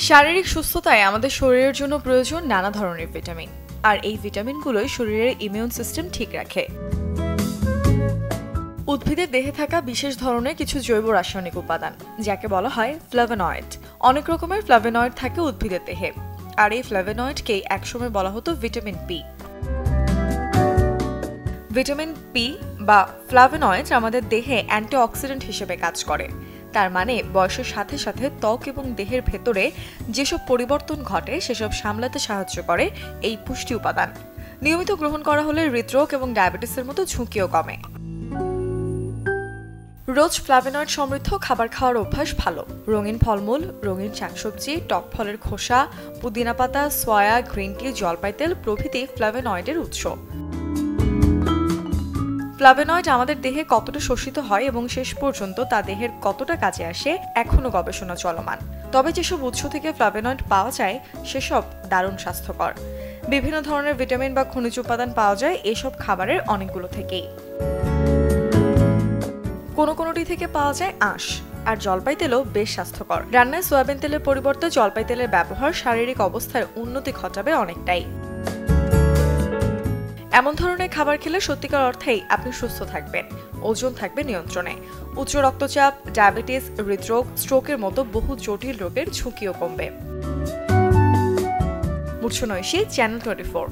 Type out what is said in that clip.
শারীরিক সুস্থতায় আমাদের শরীরের জন্য প্রয়োজন নানা ধরনের ভিটামিন, আর এই ভিটামিনগুলোই শরীরের ইমিউন সিস্টেম ঠিক রাখে। উদ্ভিদের দেহে থাকা বিশেষ ধরনের কিছু জৈব রাসায়নিক উপাদান, যাকে বলা হয় ফ্ল্যাভোনয়েড। অনেক রকমের ফ্ল্যাভোনয়েড থাকে উদ্ভিদের দেহে, আর এই ফ্ল্যাভোনয়েডকে একসময় বলা হতো ভিটামিন পি। ভিটামিন পি বা ফ্ল্যাভোনয়েড আমাদের দেহে অ্যান্টিঅক্সিডেন্ট হিসেবে কাজ করে। তার মানে বয়সের সাথে সাথে ত্বক এবং দেহের ভেতরে যেসব পরিবর্তন ঘটে সেসব সামলাতে সাহায্য করে এই পুষ্টি উপাদান। নিয়মিত গ্রহণ করা হলে হৃদরোগ এবং ডায়াবেটিসের মতো ঝুঁকিও কমে। রোজ ফ্ল্যাভোনয়েড সমৃদ্ধ খাবার খাওয়ার অভ্যাস ভালো। রঙিন ফলমূল, রঙিন শাকসবজি, টক ফলের খোসা, পুদিনা পাতা, সয়া, গ্রিন টি, জলপাই তেল প্রভৃতি ফ্ল্যাভোনয়েডের উৎস। ফ্ল্যাভোনয়েড আমাদের দেহে কতটা শোষিত হয় এবং শেষ পর্যন্ত তা দেহের কতটা কাজে আসে এখনো গবেষণা চলমান। তবে যেসব উৎস থেকে ফ্ল্যাভোনয়েড পাওয়া যায় সেসব দারুণ স্বাস্থ্যকর। বিভিন্ন ধরনের ভিটামিন বা খনিজ উপাদান পাওয়া যায় এসব খাবারের অনেকগুলো থেকেই। কোনোটি থেকে পাওয়া যায় আঁশ, আর জলপাই তেলও বেশ স্বাস্থ্যকর। রান্নায় সয়াবিন তেলের পরিবর্তে জলপাই তেলের ব্যবহার শারীরিক অবস্থার উন্নতি ঘটাবে অনেকটাই। এমন ধরনের খাবার খেলে সত্যিকার অর্থেই আপনি সুস্থ থাকবেন, ওজন থাকবে নিয়ন্ত্রণে, উচ্চ রক্তচাপ, ডায়াবেটিস, হৃদরোগ, স্ট্রোকের মতো বহু জটিল রোগের ঝুঁকিও কমবে। মূর্ছনা ঐশী, চ্যানেল 24।